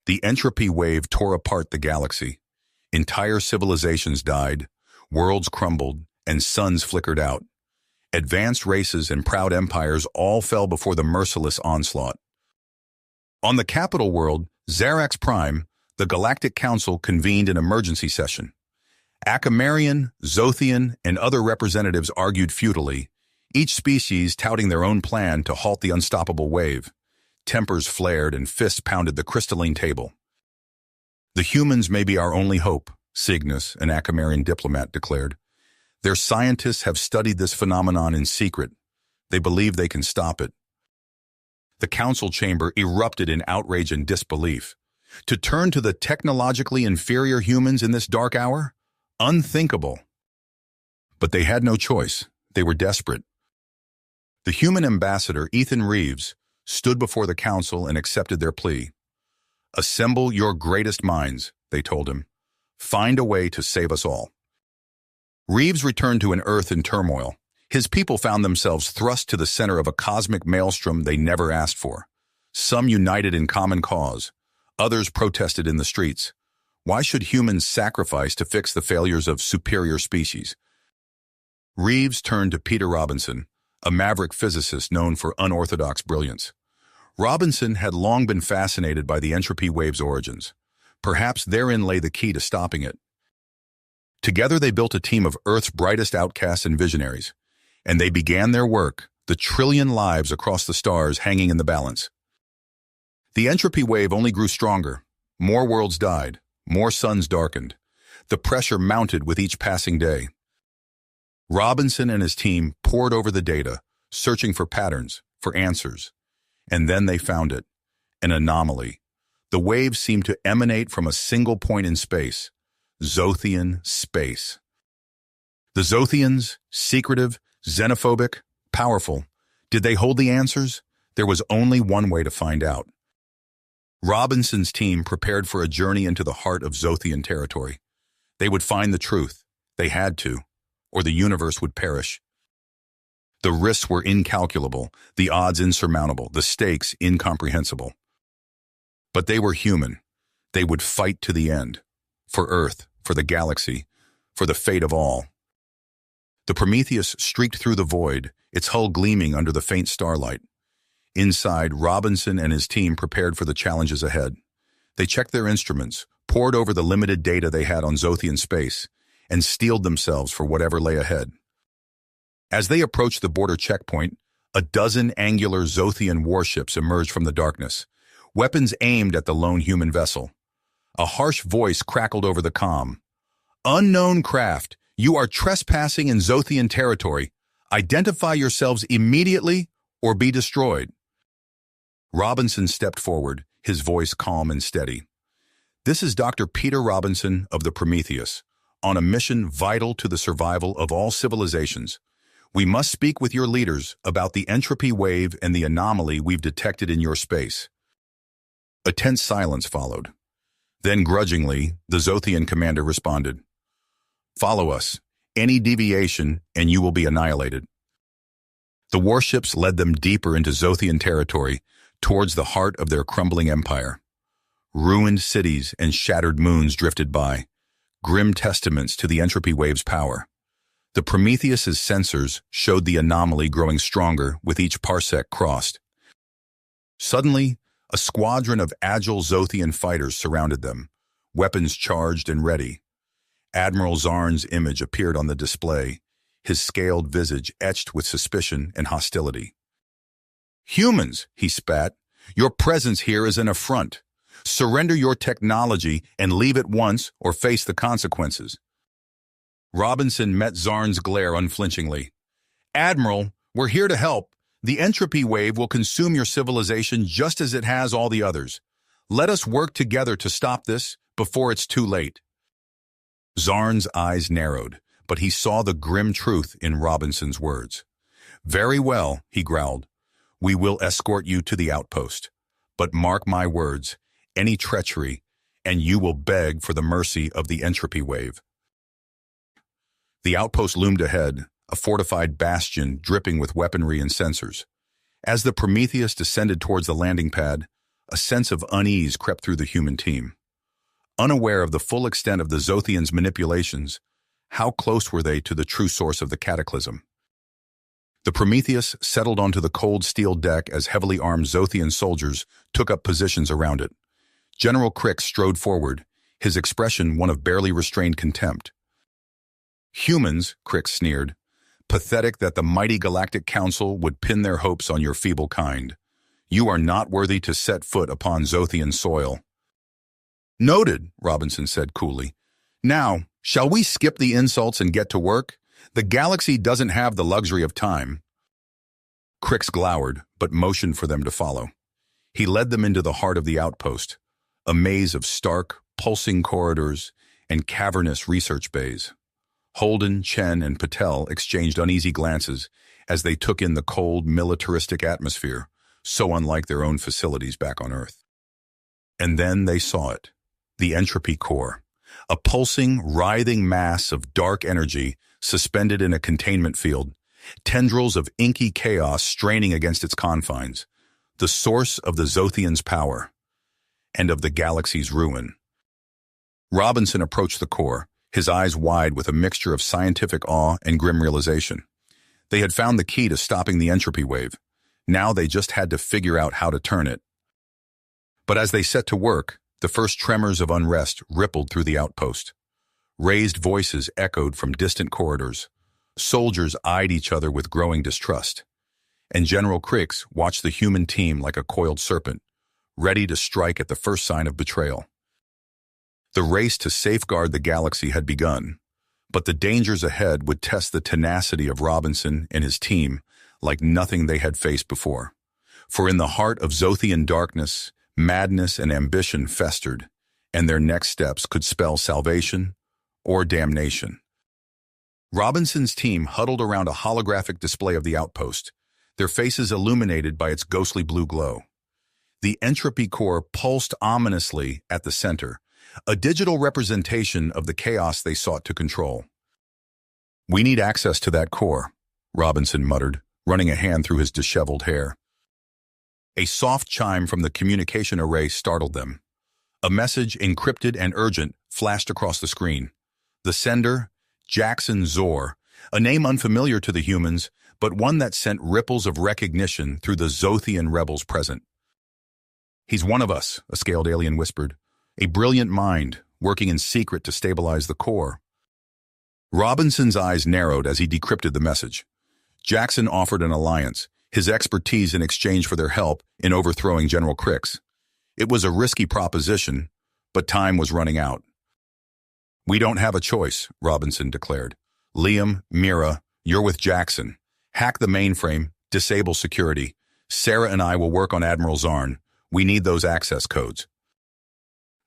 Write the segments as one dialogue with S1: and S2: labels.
S1: The entropy wave tore apart the galaxy. Entire civilizations died, worlds crumbled, and suns flickered out. Advanced races and proud empires all fell before the merciless onslaught. On the capital world, Zarax Prime, the Galactic Council convened an emergency session. Akamarian, Zothian, and other representatives argued futilely, each species touting their own plan to halt the unstoppable wave. Tempers flared and fists pounded the crystalline table. "The humans may be our only hope," Cygnus, an Akamarian diplomat, declared. "Their scientists have studied this phenomenon in secret. They believe they can stop it." The council chamber erupted in outrage and disbelief. To turn to the technologically inferior humans in this dark hour? Unthinkable. But they had no choice. They were desperate. The human ambassador, Ethan Reeves, stood before the council and accepted their plea. "Assemble your greatest minds," they told him. "Find a way to save us all." Reeves returned to an Earth in turmoil. His people found themselves thrust to the center of a cosmic maelstrom they never asked for. Some united in common cause. Others protested in the streets. Why should humans sacrifice to fix the failures of superior species? Reeves turned to Peter Robinson, a maverick physicist known for unorthodox brilliance. Robinson had long been fascinated by the entropy wave's origins. Perhaps therein lay the key to stopping it. Together they built a team of Earth's brightest outcasts and visionaries, and they began their work, the trillion lives across the stars hanging in the balance. The entropy wave only grew stronger. More worlds died, more suns darkened. The pressure mounted with each passing day. Robinson and his team pored over the data, searching for patterns, for answers. And then they found it, an anomaly. The wave seemed to emanate from a single point in space, Zothian space. The Zothians, secretive, xenophobic, powerful. Did they hold the answers? There was only one way to find out. Robinson's team prepared for a journey into the heart of Zothian territory. They would find the truth. They had to, or the universe would perish. The risks were incalculable, the odds insurmountable, the stakes incomprehensible. But they were human. They would fight to the end. For Earth, for the galaxy, for the fate of all. The Prometheus streaked through the void, its hull gleaming under the faint starlight. Inside, Robinson and his team prepared for the challenges ahead. They checked their instruments, pored over the limited data they had on Zothian space, and steeled themselves for whatever lay ahead. As they approached the border checkpoint, a dozen angular Zothian warships emerged from the darkness, weapons aimed at the lone human vessel. A harsh voice crackled over the comm. "Unknown craft, you are trespassing in Zothian territory. Identify yourselves immediately or be destroyed." Robinson stepped forward, his voice calm and steady. "This is Dr. Peter Robinson of the Prometheus, on a mission vital to the survival of all civilizations. We must speak with your leaders about the entropy wave and the anomaly we've detected in your space." A tense silence followed. Then grudgingly, the Zothian commander responded, "Follow us. Any deviation and you will be annihilated." The warships led them deeper into Zothian territory, towards the heart of their crumbling empire. Ruined cities and shattered moons drifted by, grim testaments to the entropy wave's power. The Prometheus's sensors showed the anomaly growing stronger with each parsec crossed. Suddenly, a squadron of agile Zothian fighters surrounded them, weapons charged and ready. Admiral Zarn's image appeared on the display, his scaled visage etched with suspicion and hostility. "Humans," he spat, "your presence here is an affront. Surrender your technology and leave at once or face the consequences." Robinson met Zarn's glare unflinchingly. "Admiral, we're here to help. The entropy wave will consume your civilization just as it has all the others. Let us work together to stop this before it's too late." Zarn's eyes narrowed, but he saw the grim truth in Robinson's words. "Very well," he growled. "We will escort you to the outpost. But mark my words, any treachery, and you will beg for the mercy of the entropy wave." The outpost loomed ahead, a fortified bastion dripping with weaponry and sensors. As the Prometheus descended towards the landing pad, A sense of unease crept through the human team. Unaware of the full extent of the Zothians' manipulations, how close were they to the true source of the cataclysm? The Prometheus settled onto the cold steel deck as heavily armed Zothian soldiers took up positions around it. General Crix strode forward, his expression one of barely restrained contempt. "Humans," Crix sneered, "pathetic that the mighty Galactic Council would pin their hopes on your feeble kind. You are not worthy to set foot upon Zothian soil." "Noted," Robinson said coolly. "Now, shall we skip the insults and get to work? The galaxy doesn't have the luxury of time." Crix glowered, but motioned for them to follow. He led them into the heart of the outpost, a maze of stark, pulsing corridors and cavernous research bays. Holden, Chen, and Patel exchanged uneasy glances as they took in the cold, militaristic atmosphere, so unlike their own facilities back on Earth. And then they saw it, the Entropy core, a pulsing, writhing mass of dark energy suspended in a containment field, tendrils of inky chaos straining against its confines, the source of the Zothians' power and of the galaxy's ruin. Robinson approached the core, his eyes wide with a mixture of scientific awe and grim realization. They had found the key to stopping the entropy wave. Now they just had to figure out how to turn it. But as they set to work, the first tremors of unrest rippled through the outpost. Raised voices echoed from distant corridors. Soldiers eyed each other with growing distrust. And General Crix watched the human team like a coiled serpent, ready to strike at the first sign of betrayal. The race to safeguard the galaxy had begun, but the dangers ahead would test the tenacity of Robinson and his team like nothing they had faced before. For in the heart of Zothian darkness, madness and ambition festered, and their next steps could spell salvation or damnation. Robinson's team huddled around a holographic display of the outpost, their faces illuminated by its ghostly blue glow. The entropy core pulsed ominously at the center, a digital representation of the chaos they sought to control. "We need access to that core," Robinson muttered, running a hand through his disheveled hair. A soft chime from the communication array startled them. A message, encrypted and urgent, flashed across the screen. The sender, Jackson Zor, a name unfamiliar to the humans, but one that sent ripples of recognition through the Zothian rebels present. "He's one of us," a scaled alien whispered. "A brilliant mind, working in secret to stabilize the core." Robinson's eyes narrowed as he decrypted the message. Jackson offered an alliance, his expertise in exchange for their help in overthrowing General Crix. It was a risky proposition, but time was running out. "We don't have a choice," Robinson declared. "Liam, Mira, you're with Jackson. Hack the mainframe, disable security. Sarah and I will work on Admiral Zarn. We need those access codes."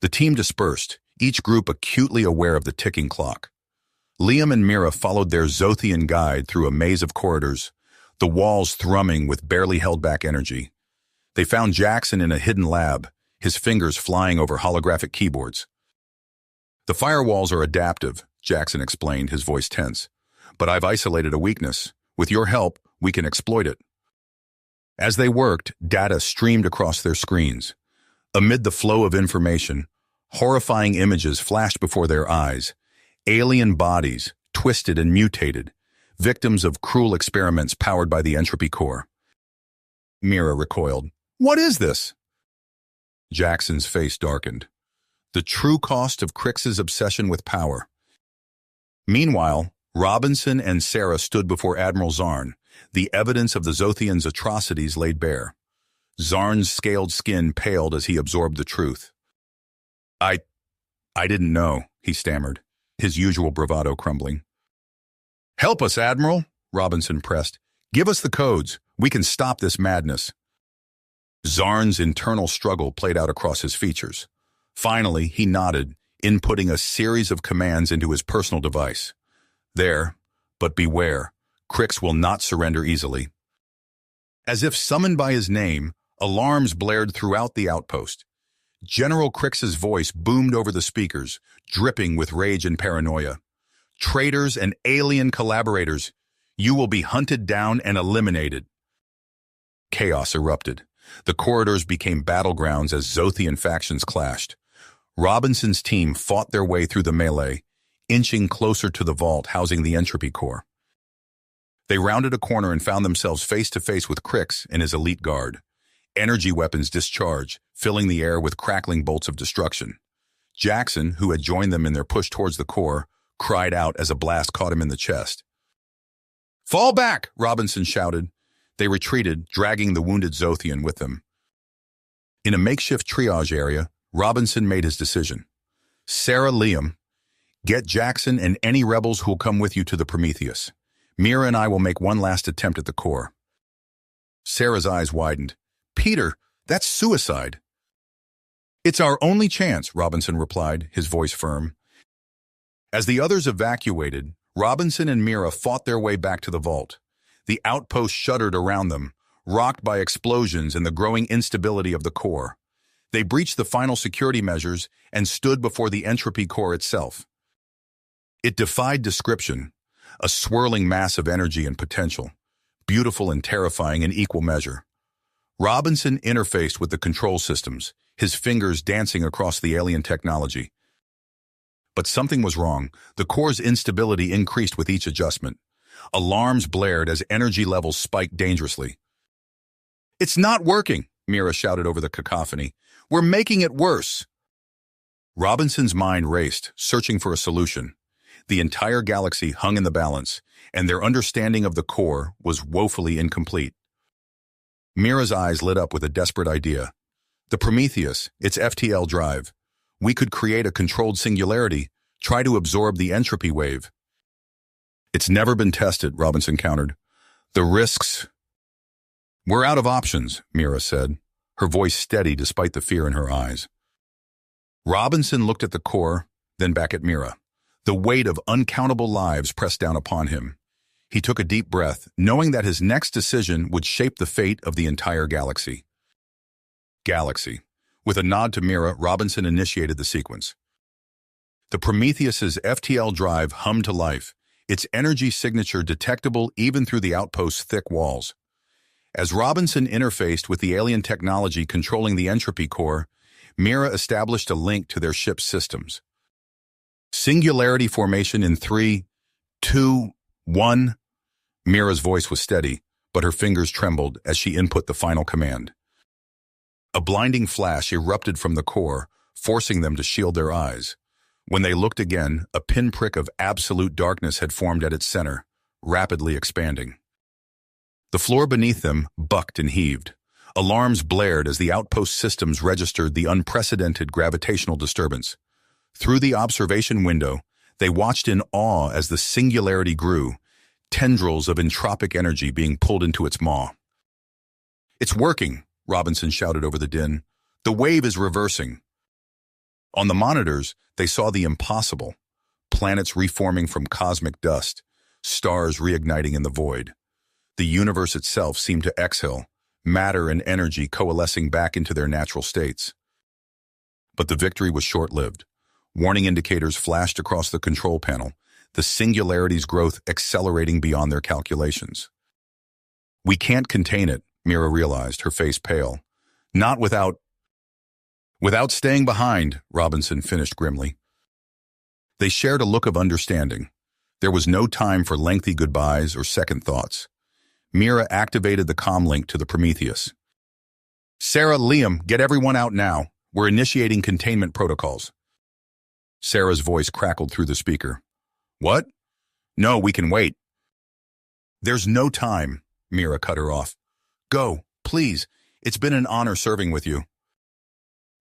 S1: The team dispersed, each group acutely aware of the ticking clock. Liam and Mira followed their Zothian guide through a maze of corridors, the walls thrumming with barely held back energy. They found Jackson in a hidden lab, his fingers flying over holographic keyboards. "The firewalls are adaptive," Jackson explained, his voice tense. "But I've isolated a weakness. With your help, we can exploit it." As they worked, data streamed across their screens. Amid the flow of information, horrifying images flashed before their eyes. Alien bodies, twisted and mutated, victims of cruel experiments powered by the entropy core. Mira recoiled. "What is this?" Jackson's face darkened. The true cost of Crix's obsession with power. Meanwhile, Robinson and Sarah stood before Admiral Zarn, the evidence of the Zothians' atrocities laid bare. Zarn's scaled skin paled as he absorbed the truth. I didn't know," he stammered, his usual bravado crumbling. "Help us, Admiral," Robinson pressed. "Give us the codes. We can stop this madness." Zarn's internal struggle played out across his features. Finally, he nodded, inputting a series of commands into his personal device. "There, but beware, Crix will not surrender easily." As if summoned by his name, alarms blared throughout the outpost. General Crix's voice boomed over the speakers, dripping with rage and paranoia. "Traitors and alien collaborators, you will be hunted down and eliminated." Chaos erupted. The corridors became battlegrounds as Zothian factions clashed. Robinson's team fought their way through the melee, inching closer to the vault housing the Entropy core. They rounded a corner and found themselves face-to-face with Crix and his elite guard. Energy weapons discharged, filling the air with crackling bolts of destruction. Jackson, who had joined them in their push towards the core, cried out as a blast caught him in the chest. "Fall back!" Robinson shouted. They retreated, dragging the wounded Zothian with them. In a makeshift triage area, Robinson made his decision. "Sarah, Liam, get Jackson and any rebels who'll come with you to the Prometheus. Mira and I will make one last attempt at the core." Sarah's eyes widened. "Peter, that's suicide." "It's our only chance," Robinson replied, his voice firm. As the others evacuated, Robinson and Mira fought their way back to the vault. The outpost shuddered around them, rocked by explosions and the growing instability of the core. They breached the final security measures and stood before the Entropy core itself. It defied description, a swirling mass of energy and potential, beautiful and terrifying in equal measure. Robinson interfaced with the control systems, his fingers dancing across the alien technology. But something was wrong. The core's instability increased with each adjustment. Alarms blared as energy levels spiked dangerously. "It's not working," Mira shouted over the cacophony. "We're making it worse." Robinson's mind raced, searching for a solution. The entire galaxy hung in the balance, and their understanding of the core was woefully incomplete. Mira's eyes lit up with a desperate idea. The Prometheus, its FTL drive. We could create a controlled singularity, try to absorb the entropy wave. "It's never been tested," Robinson countered. "The risks—" "We're out of options," Mira said, her voice steady despite the fear in her eyes. Robinson looked at the core, then back at Mira. The weight of uncountable lives pressed down upon him. He took a deep breath, knowing that his next decision would shape the fate of the entire galaxy. Galaxy. With a nod to Mira, Robinson initiated the sequence. The Prometheus's FTL drive hummed to life, its energy signature detectable even through the outpost's thick walls. As Robinson interfaced with the alien technology controlling the Entropy core, Mira established a link to their ship's systems. "Singularity formation in 3, 2, 1. Mira's voice was steady, but her fingers trembled as she input the final command. A blinding flash erupted from the core, forcing them to shield their eyes. When they looked again, a pinprick of absolute darkness had formed at its center, rapidly expanding. The floor beneath them bucked and heaved. Alarms blared as the outpost systems registered the unprecedented gravitational disturbance. Through the observation window, they watched in awe as the singularity grew, tendrils of entropic energy being pulled into its maw. "It's working," Robinson shouted over the din. "The wave is reversing." On the monitors, they saw the impossible. Planets reforming from cosmic dust, stars reigniting in the void. The universe itself seemed to exhale, matter and energy coalescing back into their natural states. But the victory was short-lived. Warning indicators flashed across the control panel, the singularity's growth accelerating beyond their calculations. "We can't contain it," Mira realized, her face pale. "Not without staying behind," Robinson finished grimly. They shared a look of understanding. There was no time for lengthy goodbyes or second thoughts. Mira activated the comm link to the Prometheus. "Sarah, Liam, get everyone out now. We're initiating containment protocols." Sarah's voice crackled through the speaker. "What? No, we can wait." "There's no time," Mira cut her off. "Go, please. It's been an honor serving with you."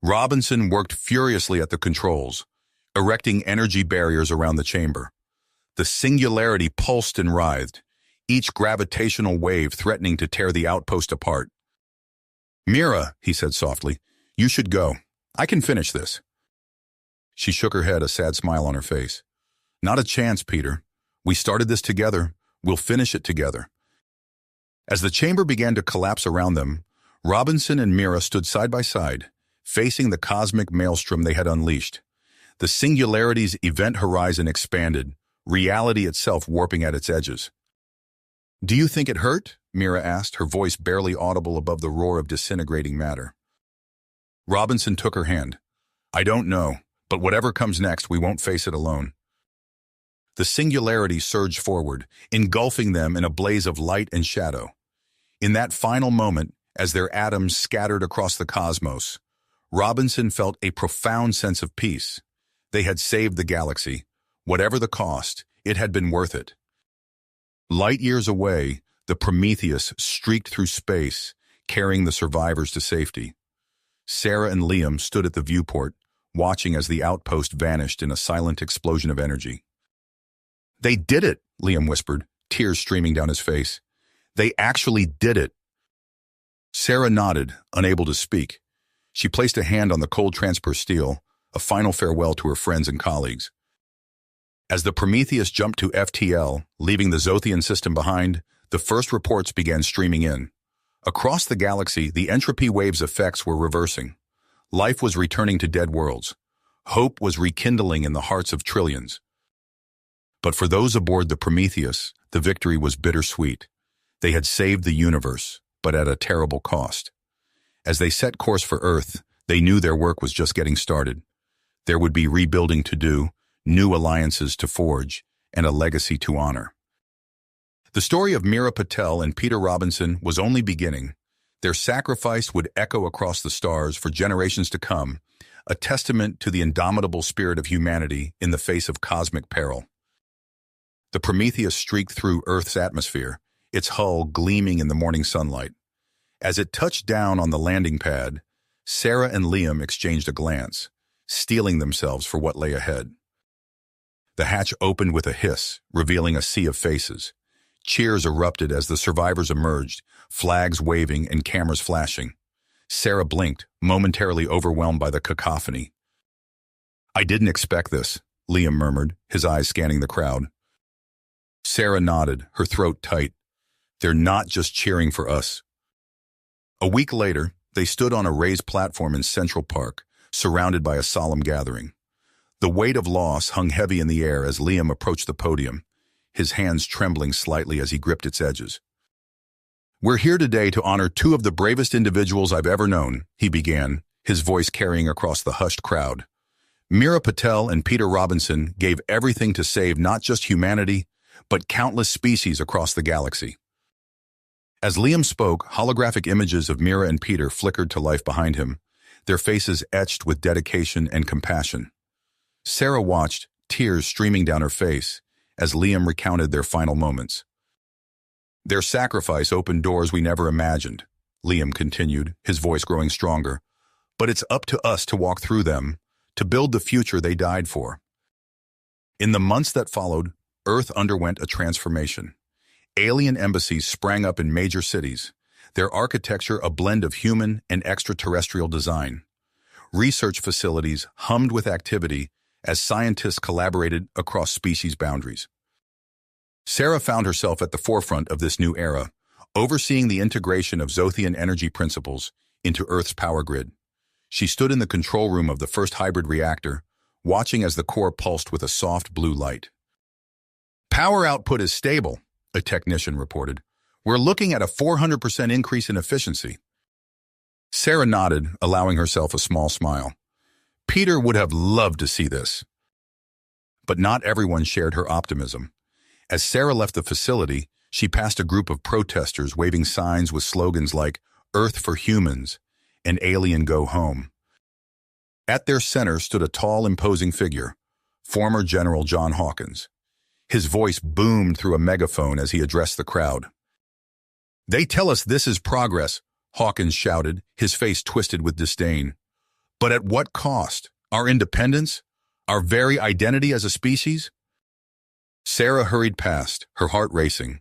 S1: Robinson worked furiously at the controls, erecting energy barriers around the chamber. The singularity pulsed and writhed, each gravitational wave threatening to tear the outpost apart. "Mira," he said softly, "you should go. I can finish this." She shook her head, a sad smile on her face. "Not a chance, Peter. We started this together. We'll finish it together." As the chamber began to collapse around them, Robinson and Mira stood side by side, facing the cosmic maelstrom they had unleashed. The singularity's event horizon expanded, reality itself warping at its edges. "Do you think it hurt?" Mira asked, her voice barely audible above the roar of disintegrating matter. Robinson took her hand. I don't know, but whatever comes next, we won't face it alone. The singularity surged forward, engulfing them in a blaze of light and shadow. In that final moment, as their atoms scattered across the cosmos, Robinson felt a profound sense of peace. They had saved the galaxy. Whatever the cost, it had been worth it. Light years away, the Prometheus streaked through space, carrying the survivors to safety. Sarah and Liam stood at the viewport, watching as the outpost vanished in a silent explosion of energy. They did it, Liam whispered, tears streaming down his face. They actually did it. Sarah nodded, unable to speak. She placed a hand on the cold transfer steel, a final farewell to her friends and colleagues. As the Prometheus jumped to FTL, leaving the Zothian system behind, the first reports began streaming in. Across the galaxy, the entropy wave's effects were reversing. Life was returning to dead worlds. Hope was rekindling in the hearts of trillions. But for those aboard the Prometheus, the victory was bittersweet. They had saved the universe, but at a terrible cost. As they set course for Earth, they knew their work was just getting started. There would be rebuilding to do, new alliances to forge, and a legacy to honor. The story of Mira Patel and Peter Robinson was only beginning. Their sacrifice would echo across the stars for generations to come, a testament to the indomitable spirit of humanity in the face of cosmic peril. The Prometheus streaked through Earth's atmosphere, its hull gleaming in the morning sunlight. As it touched down on the landing pad, Sarah and Liam exchanged a glance, steeling themselves for what lay ahead. The hatch opened with a hiss, revealing a sea of faces. Cheers erupted as the survivors emerged, flags waving and cameras flashing. Sarah blinked, momentarily overwhelmed by the cacophony. I didn't expect this, Liam murmured, his eyes scanning the crowd. Sarah nodded, her throat tight. They're not just cheering for us. A week later, they stood on a raised platform in Central Park, surrounded by a solemn gathering. The weight of loss hung heavy in the air as Liam approached the podium, his hands trembling slightly as he gripped its edges. We're here today to honor two of the bravest individuals I've ever known, he began, his voice carrying across the hushed crowd. Mira Patel and Peter Robinson gave everything to save not just humanity, but countless species across the galaxy. As Liam spoke, holographic images of Mira and Peter flickered to life behind him, their faces etched with dedication and compassion. Sarah watched, tears streaming down her face, as Liam recounted their final moments. Their sacrifice opened doors we never imagined, Liam continued, his voice growing stronger. But it's up to us to walk through them, to build the future they died for. In the months that followed, Earth underwent a transformation. Alien embassies sprang up in major cities, their architecture a blend of human and extraterrestrial design. Research facilities hummed with activity as scientists collaborated across species boundaries. Sarah found herself at the forefront of this new era, overseeing the integration of Zothian energy principles into Earth's power grid. She stood in the control room of the first hybrid reactor, watching as the core pulsed with a soft blue light. Power output is stable, a technician reported. We're looking at a 400% increase in efficiency. Sarah nodded, allowing herself a small smile. Peter would have loved to see this. But not everyone shared her optimism. As Sarah left the facility, she passed a group of protesters waving signs with slogans like Earth for Humans and Alien Go Home. At their center stood a tall, imposing figure, former General John Hawkins. His voice boomed through a megaphone as he addressed the crowd. They tell us this is progress, Hawkins shouted, his face twisted with disdain. But at what cost? Our independence? Our very identity as a species? Sarah hurried past, her heart racing.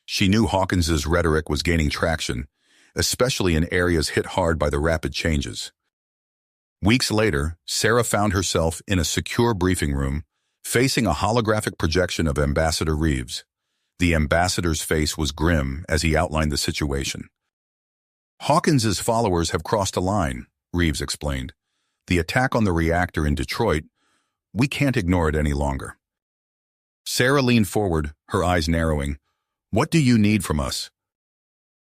S1: She knew Hawkins's rhetoric was gaining traction, especially in areas hit hard by the rapid changes. Weeks later, Sarah found herself in a secure briefing room, facing a holographic projection of Ambassador Reeves. The ambassador's face was grim as he outlined the situation. Hawkins's followers have crossed a line, Reeves explained. The attack on the reactor in Detroit, we can't ignore it any longer. Sarah leaned forward, her eyes narrowing. What do you need from us?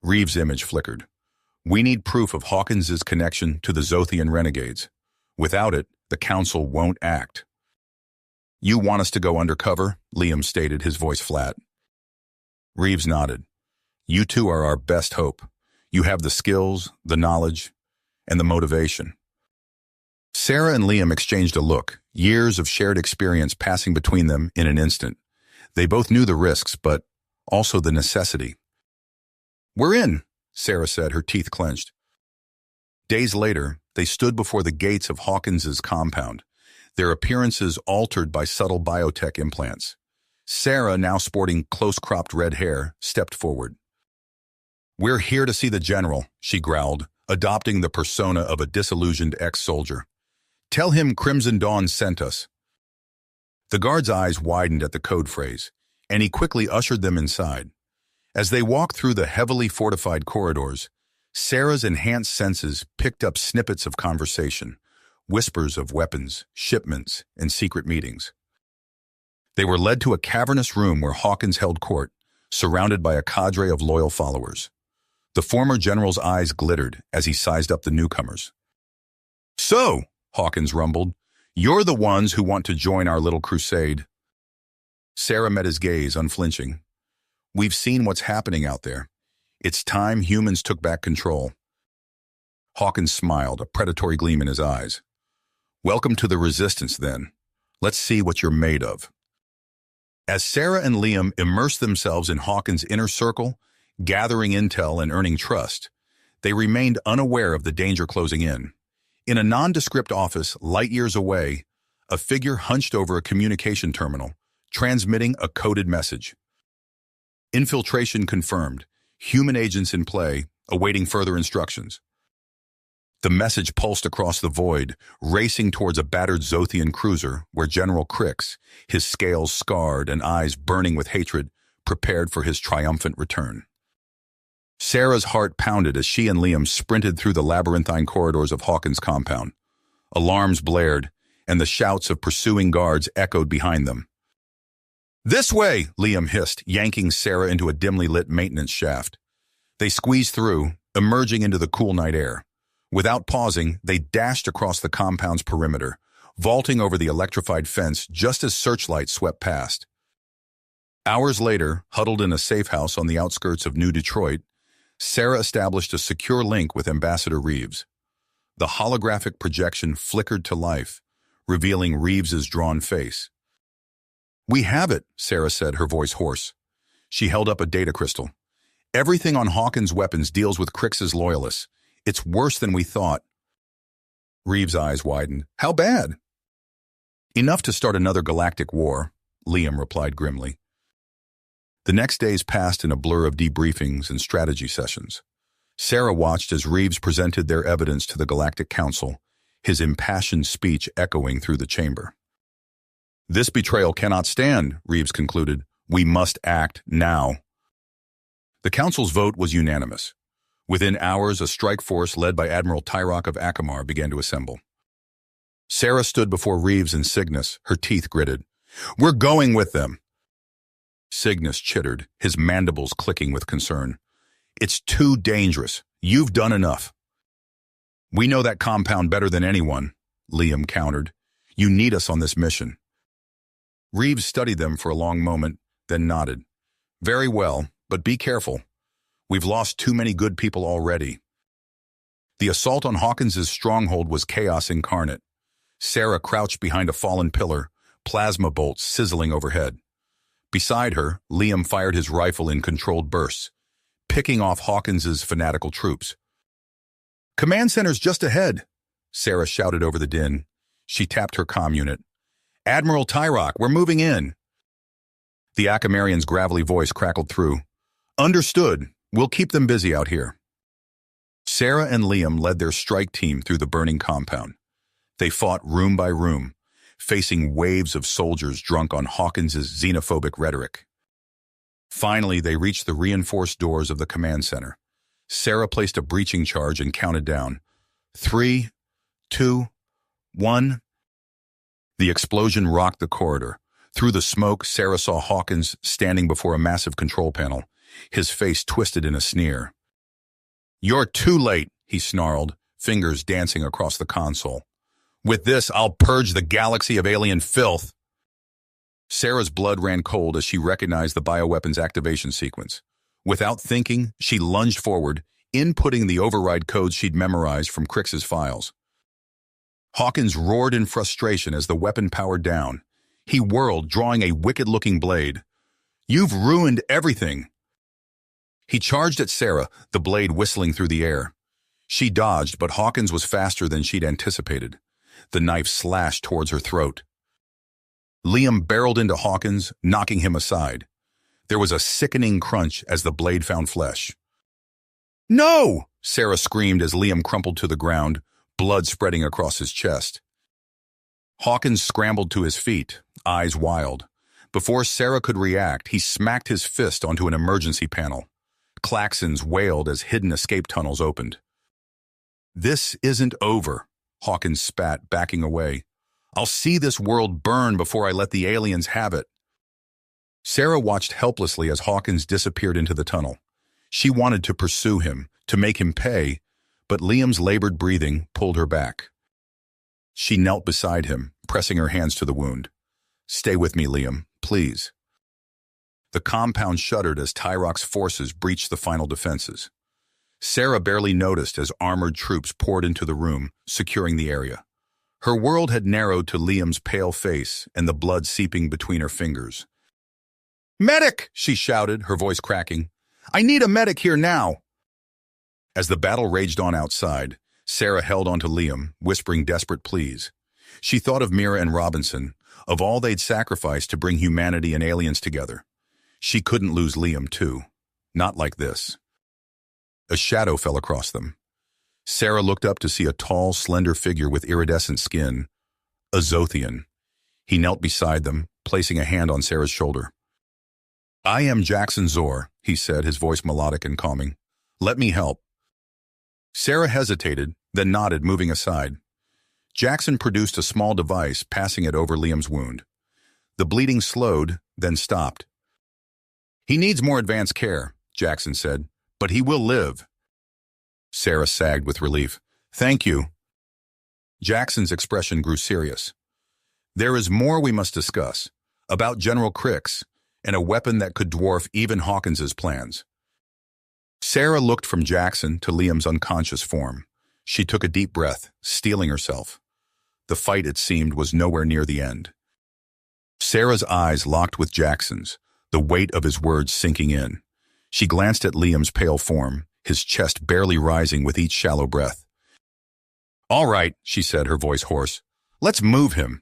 S1: Reeves' image flickered. We need proof of Hawkins's connection to the Zothian renegades. Without it, the Council won't act. You want us to go undercover? Liam stated, his voice flat. Reeves nodded. You two are our best hope. You have the skills, the knowledge, and the motivation. Sarah and Liam exchanged a look, years of shared experience passing between them in an instant. They both knew the risks, but also the necessity. We're in, Sarah said, her teeth clenched. Days later, they stood before the gates of Hawkins's compound, their appearances altered by subtle biotech implants. Sarah, now sporting close-cropped red hair, stepped forward. We're here to see the general, she growled, adopting the persona of a disillusioned ex-soldier. Tell him Crimson Dawn sent us. The guard's eyes widened at the code phrase, and he quickly ushered them inside. As they walked through the heavily fortified corridors, Sarah's enhanced senses picked up snippets of conversation, whispers of weapons, shipments, and secret meetings. They were led to a cavernous room where Hawkins held court, surrounded by a cadre of loyal followers. The former general's eyes glittered as he sized up the newcomers. So, Hawkins rumbled, you're the ones who want to join our little crusade. Sarah met his gaze, unflinching. We've seen what's happening out there. It's time humans took back control. Hawkins smiled, a predatory gleam in his eyes. Welcome to the resistance, then. Let's see what you're made of. As Sarah and Liam immersed themselves in Hawkins' inner circle, gathering intel and earning trust, they remained unaware of the danger closing in. In a nondescript office light years away, a figure hunched over a communication terminal, transmitting a coded message. Infiltration confirmed. Human agents in play, awaiting further instructions. The message pulsed across the void, racing towards a battered Zothian cruiser where General Crix, his scales scarred and eyes burning with hatred, prepared for his triumphant return. Sarah's heart pounded as she and Liam sprinted through the labyrinthine corridors of Hawkins' compound. Alarms blared, and the shouts of pursuing guards echoed behind them. This way, Liam hissed, yanking Sarah into a dimly lit maintenance shaft. They squeezed through, emerging into the cool night air. Without pausing, they dashed across the compound's perimeter, vaulting over the electrified fence just as searchlights swept past. Hours later, huddled in a safe house on the outskirts of New Detroit, Sarah established a secure link with Ambassador Reeves. The holographic projection flickered to life, revealing Reeves's drawn face. We have it, Sarah said, her voice hoarse. She held up a data crystal. Everything on Hawkins' weapons deals with Crix's loyalists. It's worse than we thought. Reeves' eyes widened. How bad? Enough to start another galactic war, Liam replied grimly. The next days passed in a blur of debriefings and strategy sessions. Sarah watched as Reeves presented their evidence to the Galactic Council, his impassioned speech echoing through the chamber. This betrayal cannot stand, Reeves concluded. We must act now. The Council's vote was unanimous. Within hours, a strike force led by Admiral Tyrok of Akamar began to assemble. Sarah stood before Reeves and Cygnus, her teeth gritted. We're going with them. Cygnus chittered, his mandibles clicking with concern. It's too dangerous. You've done enough. We know that compound better than anyone, Liam countered. You need us on this mission. Reeves studied them for a long moment, then nodded. Very well, but be careful. We've lost too many good people already. The assault on Hawkins's stronghold was chaos incarnate. Sarah crouched behind a fallen pillar, plasma bolts sizzling overhead. Beside her, Liam fired his rifle in controlled bursts, picking off Hawkins's fanatical troops. Command center's just ahead, Sarah shouted over the din. She tapped her comm unit. Admiral Tyrok, we're moving in. The Akamarian's gravelly voice crackled through. Understood. We'll keep them busy out here. Sarah and Liam led their strike team through the burning compound. They fought room by room, facing waves of soldiers drunk on Hawkins's xenophobic rhetoric. Finally, they reached the reinforced doors of the command center. Sarah placed a breaching charge and counted down. 3, 2, 1. The explosion rocked the corridor. Through the smoke, Sarah saw Hawkins standing before a massive control panel, his face twisted in a sneer. You're too late, he snarled, fingers dancing across the console. With this, I'll purge the galaxy of alien filth. Sarah's blood ran cold as she recognized the bioweapons activation sequence. Without thinking, she lunged forward, inputting the override codes she'd memorized from Crix's files. Hawkins roared in frustration as the weapon powered down. He whirled, drawing a wicked-looking blade. You've ruined everything. He charged at Sarah, the blade whistling through the air. She dodged, but Hawkins was faster than she'd anticipated. The knife slashed towards her throat. Liam barreled into Hawkins, knocking him aside. There was a sickening crunch as the blade found flesh. No! Sarah screamed as Liam crumpled to the ground, blood spreading across his chest. Hawkins scrambled to his feet, eyes wild. Before Sarah could react, he smacked his fist onto an emergency panel. Klaxons wailed as hidden escape tunnels opened. This isn't over, Hawkins spat, backing away. I'll see this world burn before I let the aliens have it. Sarah watched helplessly as Hawkins disappeared into the tunnel. She wanted to pursue him, to make him pay, but Liam's labored breathing pulled her back. She knelt beside him, pressing her hands to the wound. Stay with me, Liam, please. The compound shuddered as Tyrok's forces breached the final defenses. Sarah barely noticed as armored troops poured into the room, securing the area. Her world had narrowed to Liam's pale face and the blood seeping between her fingers. Medic! She shouted, her voice cracking. I need a medic here now! As the battle raged on outside, Sarah held onto Liam, whispering desperate pleas. She thought of Mira and Robinson, of all they'd sacrificed to bring humanity and aliens together. She couldn't lose Liam, too. Not like this. A shadow fell across them. Sarah looked up to see a tall, slender figure with iridescent skin. A Zothian. He knelt beside them, placing a hand on Sarah's shoulder. I am Jackson Zor, he said, his voice melodic and calming. Let me help. Sarah hesitated, then nodded, moving aside. Jackson produced a small device, passing it over Liam's wound. The bleeding slowed, then stopped. He needs more advanced care, Jackson said, but he will live. Sarah sagged with relief. Thank you. Jackson's expression grew serious. There is more we must discuss, about General Crix, and a weapon that could dwarf even Hawkins's plans. Sarah looked from Jackson to Liam's unconscious form. She took a deep breath, steeling herself. The fight, it seemed, was nowhere near the end. Sarah's eyes locked with Jackson's, the weight of his words sinking in. She glanced at Liam's pale form, his chest barely rising with each shallow breath. All right, she said, her voice hoarse. Let's move him.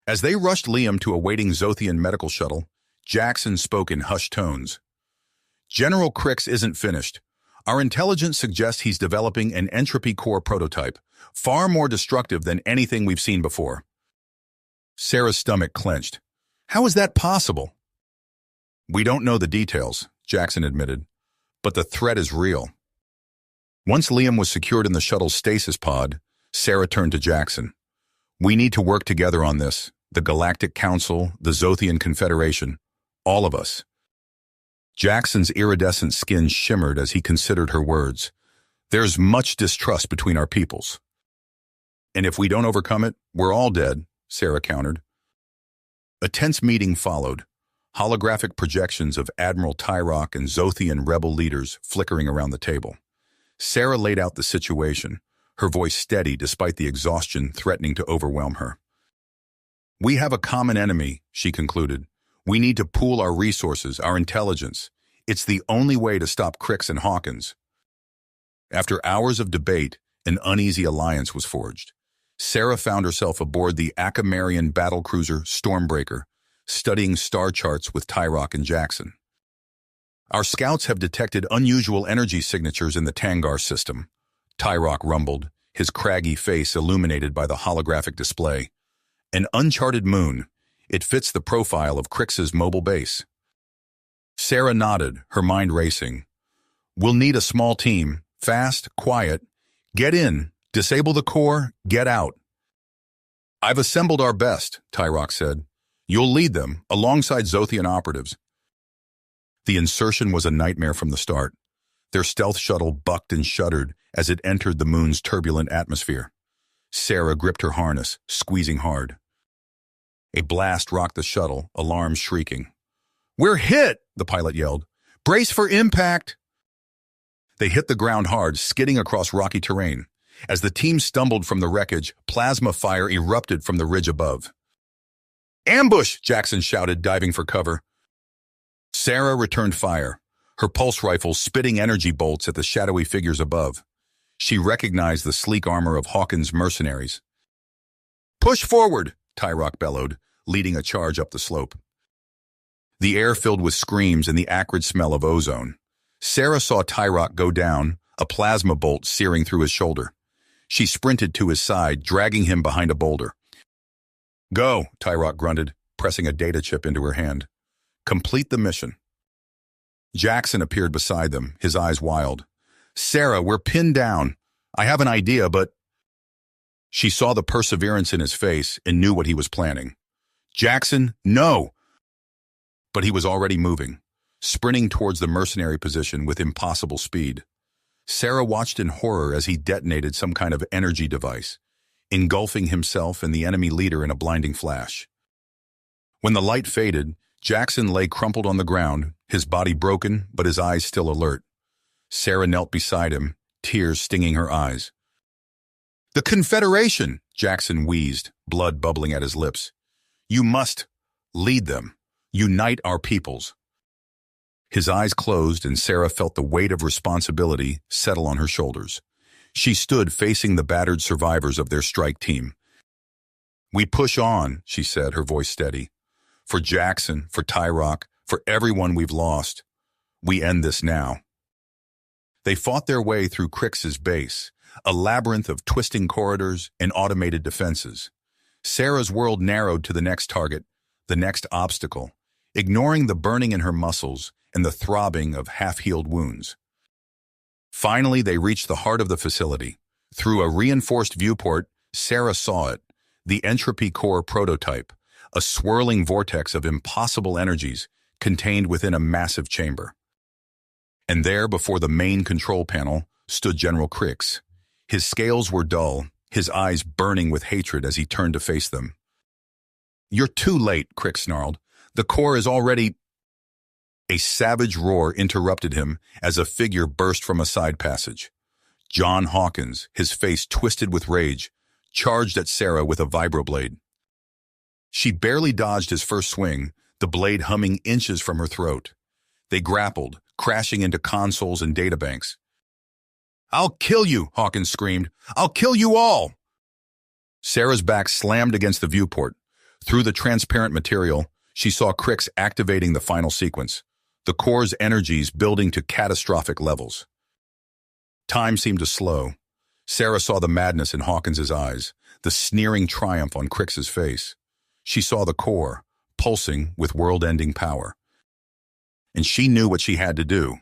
S1: As they rushed Liam to a waiting Zothian medical shuttle, Jackson spoke in hushed tones. General Crix isn't finished. Our intelligence suggests he's developing an Entropy core prototype, far more destructive than anything we've seen before. Sarah's stomach clenched. How is that possible? We don't know the details, Jackson admitted, but the threat is real. Once Liam was secured in the shuttle's stasis pod, Sarah turned to Jackson. We need to work together on this, the Galactic Council, the Zothian Confederation, all of us. Jackson's iridescent skin shimmered as he considered her words. There's much distrust between our peoples. And if we don't overcome it, we're all dead, Sarah countered. A tense meeting followed, holographic projections of Admiral Tyrok and Zothian rebel leaders flickering around the table. Sarah laid out the situation, her voice steady despite the exhaustion threatening to overwhelm her. We have a common enemy, she concluded. We need to pool our resources, our intelligence. It's the only way to stop Crix and Hawkins. After hours of debate, an uneasy alliance was forged. Sarah found herself aboard the Akamarian battlecruiser Stormbreaker, studying star charts with Tyrok and Jackson. Our scouts have detected unusual energy signatures in the Tangar system, Tyrok rumbled, his craggy face illuminated by the holographic display. An uncharted moon. It fits the profile of Crix's mobile base. Sarah nodded, her mind racing. We'll need a small team, fast, quiet. Get in, disable the core, get out. I've assembled our best, Tyrok said. You'll lead them, alongside Zothian operatives. The insertion was a nightmare from the start. Their stealth shuttle bucked and shuddered as it entered the moon's turbulent atmosphere. Sarah gripped her harness, squeezing hard. A blast rocked the shuttle, alarms shrieking. "We're hit!" the pilot yelled. "Brace for impact!" They hit the ground hard, skidding across rocky terrain. As the team stumbled from the wreckage, plasma fire erupted from the ridge above. "Ambush!" Jackson shouted, diving for cover. Sarah returned fire, her pulse rifle spitting energy bolts at the shadowy figures above. She recognized the sleek armor of Hawkins' mercenaries. "Push forward!" Tyrock bellowed, leading a charge up the slope. The air filled with screams and the acrid smell of ozone. Sarah saw Tyrock go down, a plasma bolt searing through his shoulder. She sprinted to his side, dragging him behind a boulder. "Go," Tyrock grunted, pressing a data chip into her hand. "Complete the mission." Jackson appeared beside them, his eyes wild. "Sarah, we're pinned down. I have an idea, but—" She saw the perseverance in his face and knew what he was planning. "Jackson, no!" But he was already moving, sprinting towards the mercenary position with impossible speed. Sarah watched in horror as he detonated some kind of energy device, engulfing himself and the enemy leader in a blinding flash. When the light faded, Jackson lay crumpled on the ground, his body broken but his eyes still alert. Sarah knelt beside him, tears stinging her eyes. "The Confederation!" Jackson wheezed, blood bubbling at his lips. "You must lead them. Unite our peoples." His eyes closed and Sarah felt the weight of responsibility settle on her shoulders. She stood facing the battered survivors of their strike team. "We push on," she said, her voice steady. "For Jackson, for Tyrock, for everyone we've lost. We end this now." They fought their way through Crix's base, a labyrinth of twisting corridors and automated defenses. Sarah's world narrowed to the next target, the next obstacle, ignoring the burning in her muscles and the throbbing of half-healed wounds. Finally, they reached the heart of the facility. Through a reinforced viewport, Sarah saw it, the Entropy core prototype, a swirling vortex of impossible energies contained within a massive chamber. And there, before the main control panel, stood General Crix. His scales were dull, his eyes burning with hatred as he turned to face them. "You're too late," Crix snarled. "The core is already—" A savage roar interrupted him as a figure burst from a side passage. John Hawkins, his face twisted with rage, charged at Sarah with a vibroblade. She barely dodged his first swing, the blade humming inches from her throat. They grappled, crashing into consoles and databanks. "I'll kill you," Hawkins screamed. "I'll kill you all!" Sarah's back slammed against the viewport. Through the transparent material, she saw Crix activating the final sequence, the core's energies building to catastrophic levels. Time seemed to slow. Sarah saw the madness in Hawkins's eyes, the sneering triumph on Crix's face. She saw the core, pulsing with world-ending power. And she knew what she had to do.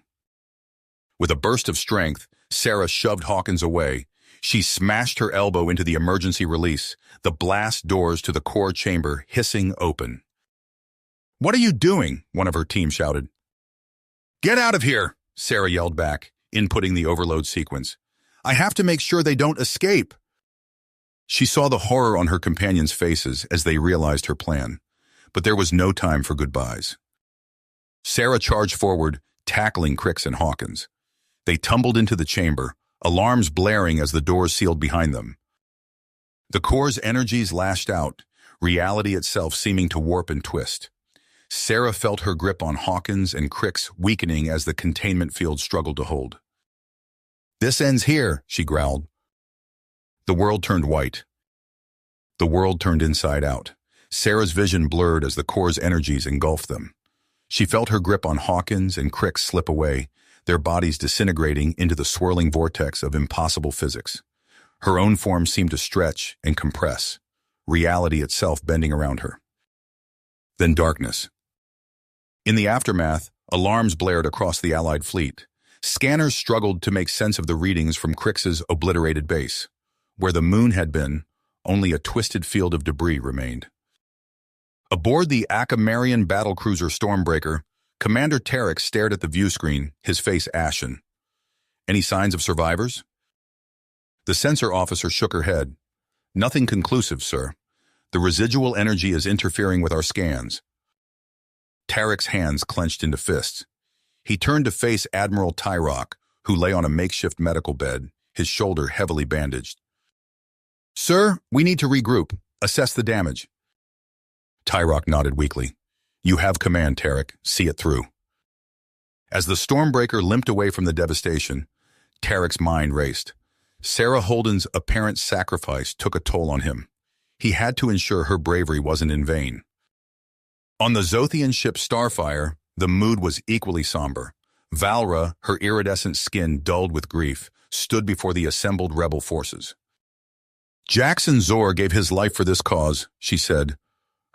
S1: With a burst of strength, Sarah shoved Hawkins away. She smashed her elbow into the emergency release, the blast doors to the core chamber hissing open. "What are you doing?" one of her team shouted. "Get out of here," Sarah yelled back, inputting the overload sequence. "I have to make sure they don't escape." She saw the horror on her companions' faces as they realized her plan, but there was no time for goodbyes. Sarah charged forward, tackling Crix and Hawkins. They tumbled into the chamber, alarms blaring as the doors sealed behind them. The core's energies lashed out, reality itself seeming to warp and twist. Sarah felt her grip on Hawkins and Crix weakening as the containment field struggled to hold. "This ends here," she growled. The world turned white. The world turned inside out. Sarah's vision blurred as the core's energies engulfed them. She felt her grip on Hawkins and Crix slip away, their bodies disintegrating into the swirling vortex of impossible physics. Her own form seemed to stretch and compress, reality itself bending around her. Then darkness. In the aftermath, alarms blared across the Allied fleet. Scanners struggled to make sense of the readings from Crix's obliterated base. Where the moon had been, only a twisted field of debris remained. Aboard the Akamarian battlecruiser Stormbreaker, Commander Tarek stared at the viewscreen, his face ashen. Any signs of survivors? The sensor officer shook her head. Nothing conclusive, sir. The residual energy is interfering with our scans. Tarek's hands clenched into fists. He turned to face Admiral Tyrock, who lay on a makeshift medical bed, his shoulder heavily bandaged. Sir, we need to regroup. Assess the damage. Tyrock nodded weakly. You have command, Tarek. See it through. As the Stormbreaker limped away from the devastation, Tarek's mind raced. Sarah Holden's apparent sacrifice took a toll on him. He had to ensure her bravery wasn't in vain. On the Zothian ship Starfire, the mood was equally somber. Valra, her iridescent skin dulled with grief, stood before the assembled rebel forces. Jackson Zor gave his life for this cause, she said,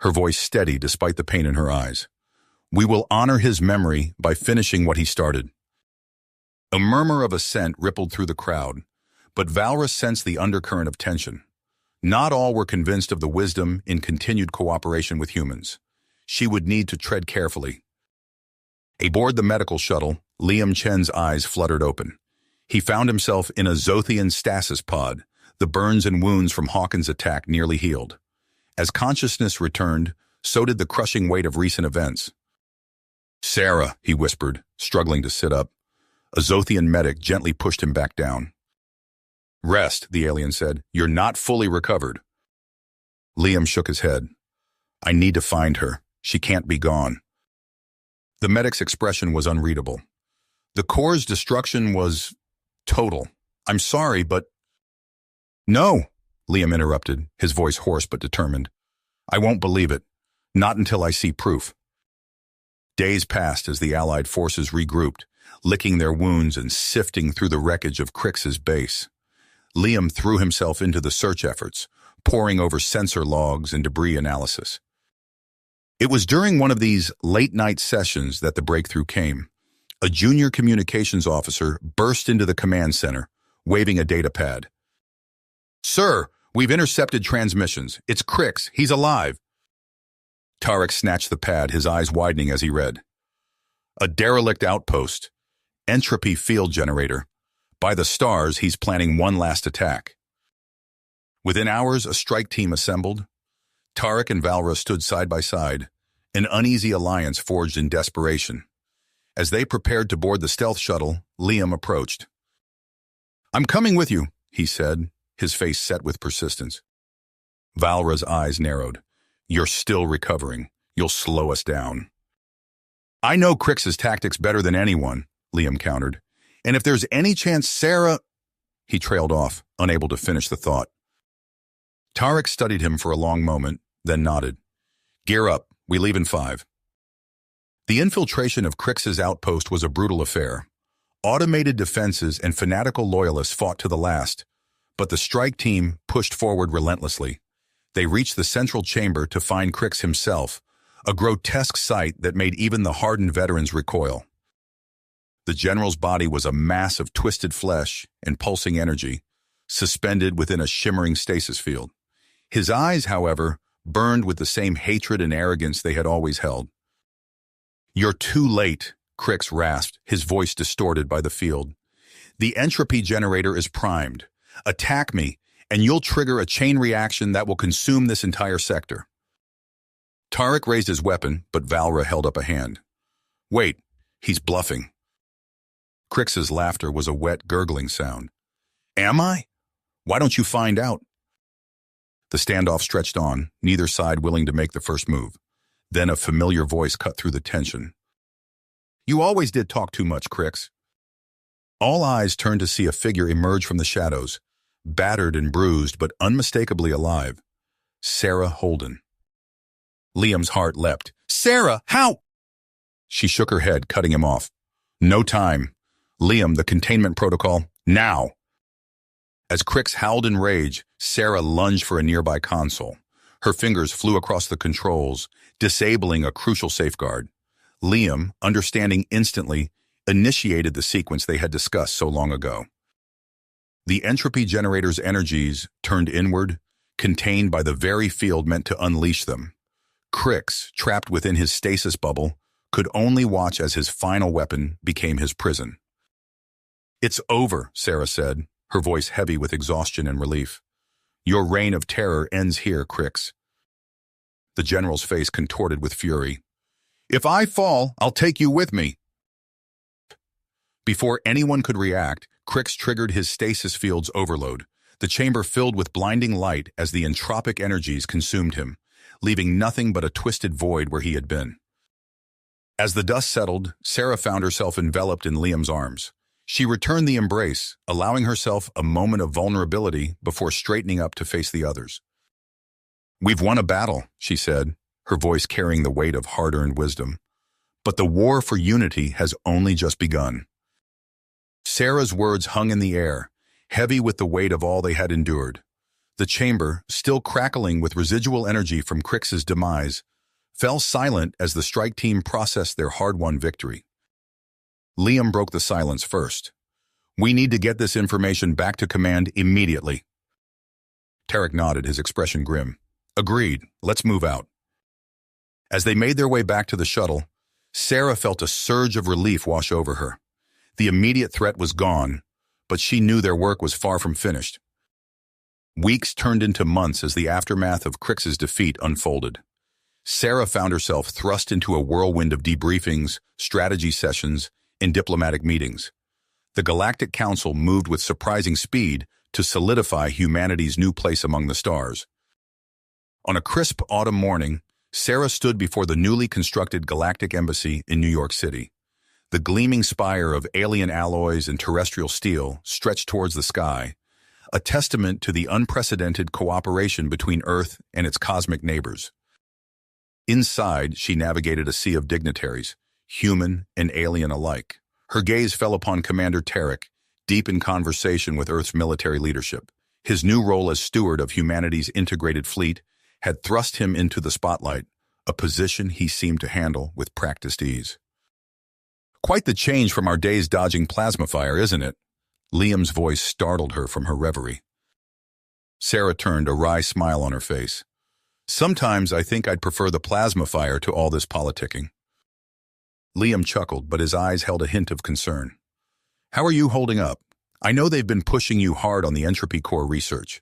S1: her voice steady despite the pain in her eyes. We will honor his memory by finishing what he started. A murmur of assent rippled through the crowd, but Valra sensed the undercurrent of tension. Not all were convinced of the wisdom in continued cooperation with humans. She would need to tread carefully. Aboard the medical shuttle, Liam Chen's eyes fluttered open. He found himself in a Zothian stasis pod, the burns and wounds from Hawkins' attack nearly healed. As consciousness returned, so did the crushing weight of recent events. Sarah, he whispered, struggling to sit up. A Zothian medic gently pushed him back down. Rest, the alien said. You're not fully recovered. Liam shook his head. I need to find her. She can't be gone. The medic's expression was unreadable. The core's destruction was total. I'm sorry, but... No, Liam interrupted, his voice hoarse but determined. I won't believe it. Not until I see proof. Days passed as the Allied forces regrouped, licking their wounds and sifting through the wreckage of Crix's base. Liam threw himself into the search efforts, poring over sensor logs and debris analysis. It was during one of these late-night sessions that the breakthrough came. A junior communications officer burst into the command center, waving a data pad. Sir, we've intercepted transmissions. It's Crix. He's alive. Tarek snatched the pad, his eyes widening as he read. A derelict outpost. Entropy field generator. By the stars, he's planning one last attack. Within hours, a strike team assembled. Tarek and Valra stood side by side, an uneasy alliance forged in desperation. As they prepared to board the stealth shuttle, Liam approached. I'm coming with you, he said, his face set with persistence. Valra's eyes narrowed. You're still recovering. You'll slow us down. I know Crix's tactics better than anyone, Liam countered. And if there's any chance Sarah... He trailed off, unable to finish the thought. Tarek studied him for a long moment, then nodded. Gear up. We leave in 5. The infiltration of Crix's outpost was a brutal affair. Automated defenses and fanatical loyalists fought to the last, but the strike team pushed forward relentlessly. They reached the central chamber to find Crix himself, a grotesque sight that made even the hardened veterans recoil. The general's body was a mass of twisted flesh and pulsing energy, suspended within a shimmering stasis field. His eyes, however, burned with the same hatred and arrogance they had always held. You're too late, Crix rasped, his voice distorted by the field. The entropy generator is primed. Attack me, and you'll trigger a chain reaction that will consume this entire sector. Tarek raised his weapon, but Valra held up a hand. Wait, he's bluffing. Crix's laughter was a wet, gurgling sound. Am I? Why don't you find out? The standoff stretched on, neither side willing to make the first move. Then a familiar voice cut through the tension. You always did talk too much, Crix. All eyes turned to see a figure emerge from the shadows, battered and bruised but unmistakably alive. Sarah Holden. Liam's heart leapt. Sarah, how? She shook her head, cutting him off. No time. Liam, the containment protocol, now. As Crix howled in rage, Sarah lunged for a nearby console. Her fingers flew across the controls, disabling a crucial safeguard. Liam, understanding instantly, initiated the sequence they had discussed so long ago. The entropy generator's energies turned inward, contained by the very field meant to unleash them. Crix, trapped within his stasis bubble, could only watch as his final weapon became his prison. It's over, Sarah said, her voice heavy with exhaustion and relief. Your reign of terror ends here, Crix. The general's face contorted with fury. If I fall, I'll take you with me. Before anyone could react, Crix triggered his stasis field's overload. The chamber filled with blinding light as the entropic energies consumed him, leaving nothing but a twisted void where he had been. As the dust settled, Sarah found herself enveloped in Liam's arms. She returned the embrace, allowing herself a moment of vulnerability before straightening up to face the others. We've won a battle, she said, her voice carrying the weight of hard-earned wisdom. But the war for unity has only just begun. Sarah's words hung in the air, heavy with the weight of all they had endured. The chamber, still crackling with residual energy from Crix's demise, fell silent as the strike team processed their hard-won victory. Liam broke the silence first. We need to get this information back to command immediately. Tarek nodded, his expression grim. Agreed, let's move out. As they made their way back to the shuttle, Sarah felt a surge of relief wash over her. The immediate threat was gone, but she knew their work was far from finished. Weeks turned into months as the aftermath of Crix's defeat unfolded. Sarah found herself thrust into a whirlwind of debriefings, strategy sessions, and diplomatic meetings. The Galactic Council moved with surprising speed to solidify humanity's new place among the stars. On a crisp autumn morning, Sarah stood before the newly constructed Galactic Embassy in New York City. The gleaming spire of alien alloys and terrestrial steel stretched towards the sky, a testament to the unprecedented cooperation between Earth and its cosmic neighbors. Inside, she navigated a sea of dignitaries, human and alien alike. Her gaze fell upon Commander Tarek, deep in conversation with Earth's military leadership. His new role as steward of humanity's integrated fleet had thrust him into the spotlight, a position he seemed to handle with practiced ease. Quite the change from our days dodging plasma fire, isn't it? Liam's voice startled her from her reverie. Sarah turned, a wry smile on her face. Sometimes I think I'd prefer the plasma fire to all this politicking. Liam chuckled, but his eyes held a hint of concern. How are you holding up? I know they've been pushing you hard on the Entropy core research.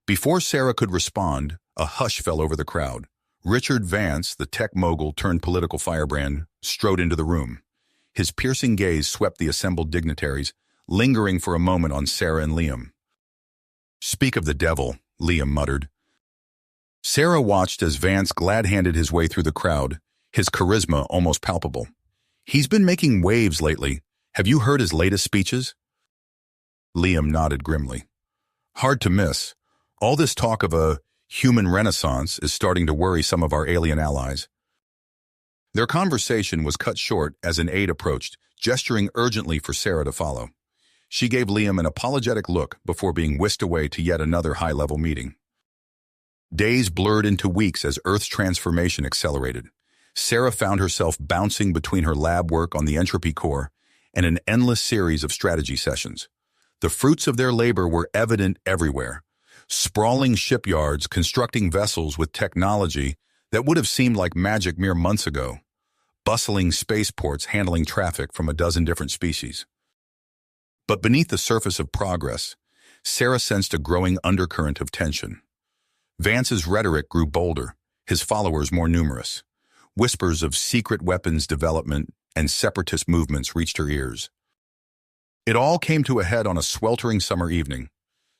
S1: Before Sarah could respond, a hush fell over the crowd. Richard Vance, the tech mogul turned political firebrand, strode into the room. His piercing gaze swept the assembled dignitaries, lingering for a moment on Sarah and Liam. Speak of the devil, Liam muttered. Sarah watched as Vance glad-handed his way through the crowd, his charisma almost palpable. He's been making waves lately. Have you heard his latest speeches? Liam nodded grimly. Hard to miss. All this talk of a human renaissance is starting to worry some of our alien allies. Their conversation was cut short as an aide approached, gesturing urgently for Sarah to follow. She gave Liam an apologetic look before being whisked away to yet another high-level meeting. Days blurred into weeks as Earth's transformation accelerated. Sarah found herself bouncing between her lab work on the Entropy core and an endless series of strategy sessions. The fruits of their labor were evident everywhere. Sprawling shipyards constructing vessels with technology that would have seemed like magic mere months ago. Bustling spaceports handling traffic from a dozen different species. But beneath the surface of progress, Sarah sensed a growing undercurrent of tension. Vance's rhetoric grew bolder, his followers more numerous. Whispers of secret weapons development and separatist movements reached her ears. It all came to a head on a sweltering summer evening.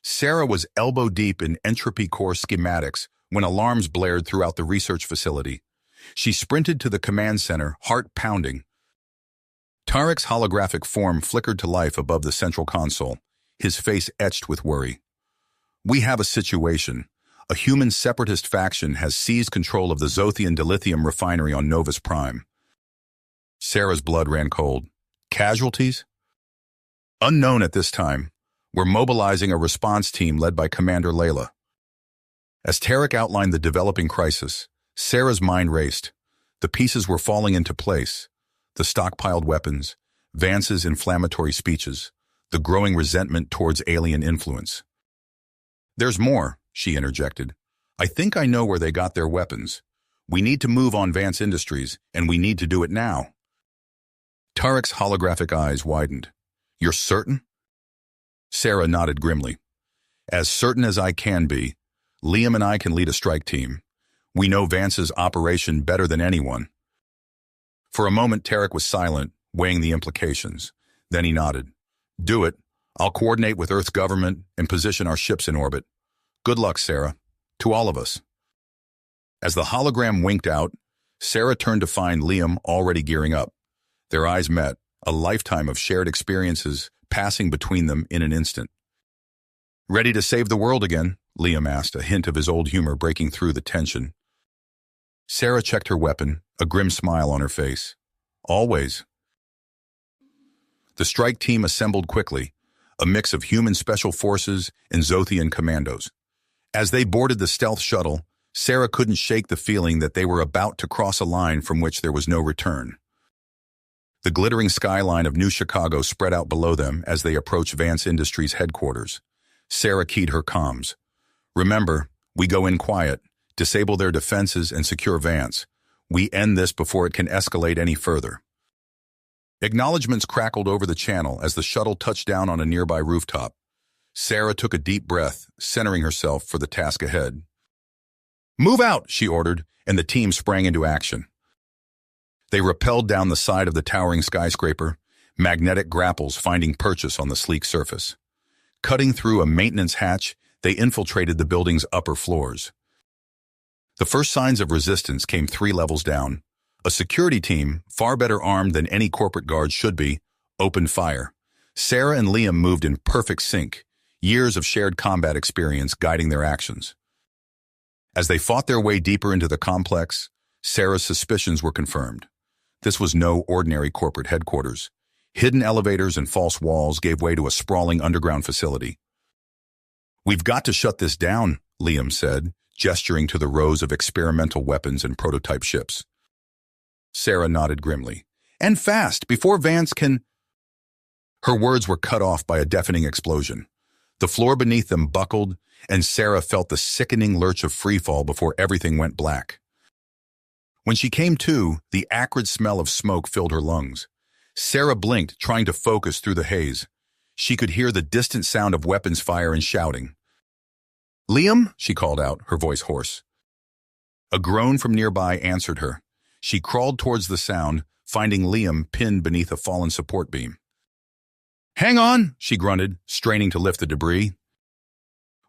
S1: Sarah was elbow-deep in Entropy core schematics when alarms blared throughout the research facility. She sprinted to the command center, heart pounding. Tarek's holographic form flickered to life above the central console, his face etched with worry. We have a situation. A human separatist faction has seized control of the Zothian dilithium refinery on Novus Prime. Sarah's blood ran cold. Casualties? Unknown at this time. We're mobilizing a response team led by Commander Layla. As Tarek outlined the developing crisis, Sarah's mind raced. The pieces were falling into place. The stockpiled weapons, Vance's inflammatory speeches, the growing resentment towards alien influence. There's more, she interjected. I think I know where they got their weapons. We need to move on Vance Industries, and we need to do it now. Tarek's holographic eyes widened. You're certain? Sarah nodded grimly. As certain as I can be. Liam and I can lead a strike team. We know Vance's operation better than anyone. For a moment, Tarek was silent, weighing the implications. Then he nodded. Do it. I'll coordinate with Earth's government and position our ships in orbit. Good luck, Sarah. To all of us. As the hologram winked out, Sarah turned to find Liam already gearing up. Their eyes met, a lifetime of shared experiences passing between them in an instant. Ready to save the world again? Liam asked, a hint of his old humor breaking through the tension. Sarah checked her weapon, a grim smile on her face. Always. The strike team assembled quickly, a mix of human special forces and Zothian commandos. As they boarded the stealth shuttle, Sarah couldn't shake the feeling that they were about to cross a line from which there was no return. The glittering skyline of New Chicago spread out below them as they approached Vance Industries' headquarters. Sarah keyed her comms. Remember, we go in quiet, disable their defenses, and secure Vance. We end this before it can escalate any further. Acknowledgements crackled over the channel as the shuttle touched down on a nearby rooftop. Sarah took a deep breath, centering herself for the task ahead. Move out, she ordered, and the team sprang into action. They rappelled down the side of the towering skyscraper, magnetic grapples finding purchase on the sleek surface. Cutting through a maintenance hatch, they infiltrated the building's upper floors. The first signs of resistance came 3 levels down. A security team, far better armed than any corporate guard should be, opened fire. Sarah and Liam moved in perfect sync, years of shared combat experience guiding their actions. As they fought their way deeper into the complex, Sarah's suspicions were confirmed. This was no ordinary corporate headquarters. Hidden elevators and false walls gave way to a sprawling underground facility. We've got to shut this down, Liam said, gesturing to the rows of experimental weapons and prototype ships. Sarah nodded grimly. And fast, before Vance can... Her words were cut off by a deafening explosion. The floor beneath them buckled, and Sarah felt the sickening lurch of freefall before everything went black. When she came to, the acrid smell of smoke filled her lungs. Sarah blinked, trying to focus through the haze. She could hear the distant sound of weapons fire and shouting. Liam, she called out, her voice hoarse. A groan from nearby answered her. She crawled towards the sound, finding Liam pinned beneath a fallen support beam. Hang on, she grunted, straining to lift the debris.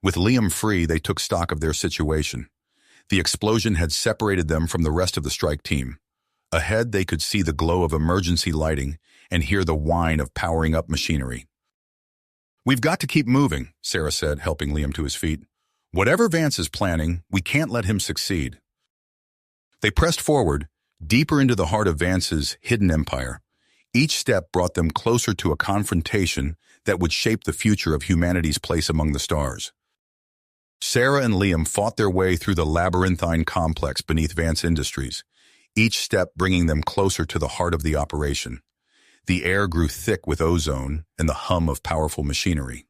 S1: With Liam free, they took stock of their situation. The explosion had separated them from the rest of the strike team. Ahead, they could see the glow of emergency lighting and hear the whine of powering up machinery. We've got to keep moving, Sarah said, helping Liam to his feet. Whatever Vance is planning, we can't let him succeed. They pressed forward, deeper into the heart of Vance's hidden empire. Each step brought them closer to a confrontation that would shape the future of humanity's place among the stars. Sarah and Liam fought their way through the labyrinthine complex beneath Vance Industries, each step bringing them closer to the heart of the operation. The air grew thick with ozone and the hum of powerful machinery.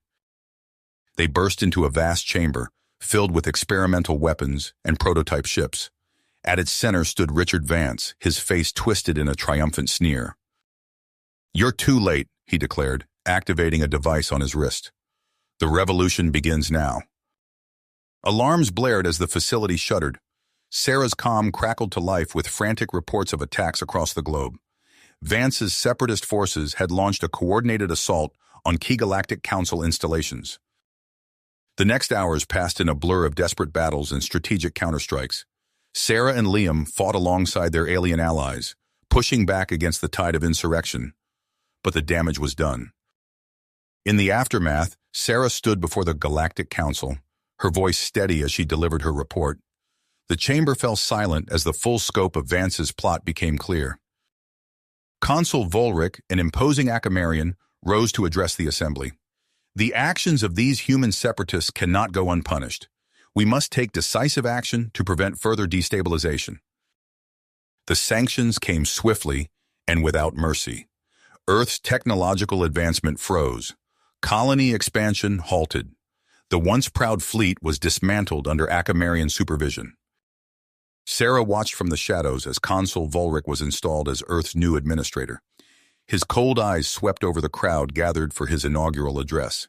S1: They burst into a vast chamber, filled with experimental weapons and prototype ships. At its center stood Richard Vance, his face twisted in a triumphant sneer. You're too late, he declared, activating a device on his wrist. The revolution begins now. Alarms blared as the facility shuddered. Sarah's comm crackled to life with frantic reports of attacks across the globe. Vance's separatist forces had launched a coordinated assault on key Galactic Council installations. The next hours passed in a blur of desperate battles and strategic counterstrikes. Sarah and Liam fought alongside their alien allies, pushing back against the tide of insurrection. But the damage was done. In the aftermath, Sarah stood before the Galactic Council, her voice steady as she delivered her report. The chamber fell silent as the full scope of Vance's plot became clear. Consul Volric, an imposing Akamarian, rose to address the assembly. The actions of these human separatists cannot go unpunished. We must take decisive action to prevent further destabilization. The sanctions came swiftly and without mercy. Earth's technological advancement froze. Colony expansion halted. The once proud fleet was dismantled under Akamarian supervision. Sarah watched from the shadows as Consul Volric was installed as Earth's new administrator. His cold eyes swept over the crowd gathered for his inaugural address.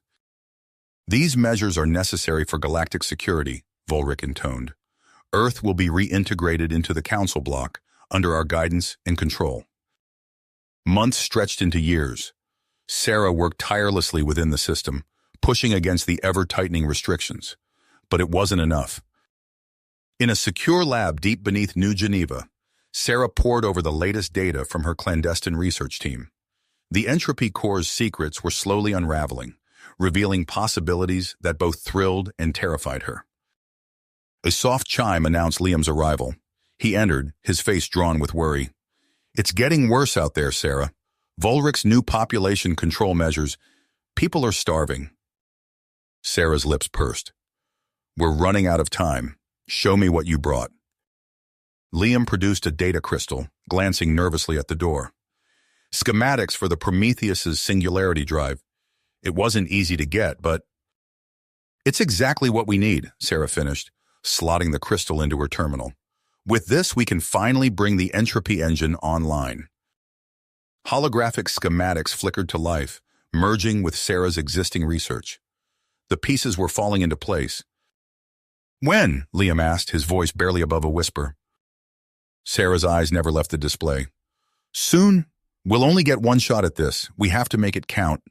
S1: "These measures are necessary for galactic security," Volric intoned. "Earth will be reintegrated into the Council block under our guidance and control." Months stretched into years. Sarah worked tirelessly within the system, pushing against the ever-tightening restrictions. But it wasn't enough. In a secure lab deep beneath New Geneva, Sarah pored over the latest data from her clandestine research team. The Entropy Core's secrets were slowly unraveling, revealing possibilities that both thrilled and terrified her. A soft chime announced Liam's arrival. He entered, his face drawn with worry. "It's getting worse out there, Sarah. Volric's new population control measures. People are starving." Sarah's lips pursed. "We're running out of time. Show me what you brought." Liam produced a data crystal, glancing nervously at the door. "Schematics for the Prometheus's singularity drive. It wasn't easy to get, but—" "It's exactly what we need," Sarah finished, slotting the crystal into her terminal. "With this, we can finally bring the Entropy engine online." Holographic schematics flickered to life, merging with Sarah's existing research. The pieces were falling into place. "When?" Liam asked, his voice barely above a whisper. Sarah's eyes never left the display. "Soon. We'll only get one shot at this. We have to make it count."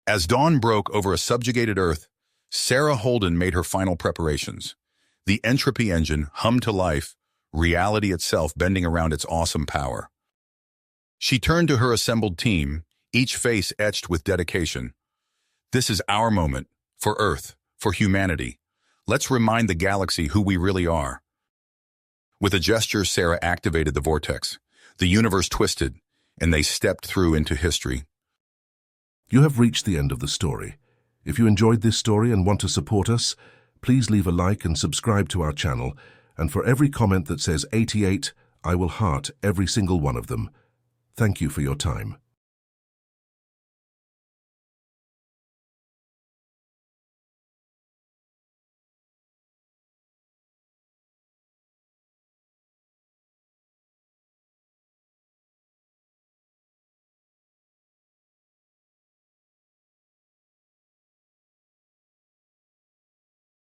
S1: As dawn broke over a subjugated Earth, Sarah Holden made her final preparations. The Entropy engine hummed to life, reality itself bending around its awesome power. She turned to her assembled team, each face etched with dedication. "This is our moment, for Earth, for humanity. Let's remind the galaxy who we really are." With a gesture, Sarah activated the vortex. The universe twisted, and they stepped through into history.
S2: You have reached the end of the story. If you enjoyed this story and want to support us, please leave a like and subscribe to our channel, and for every comment that says 88, I will heart every single one of them. Thank you for your time.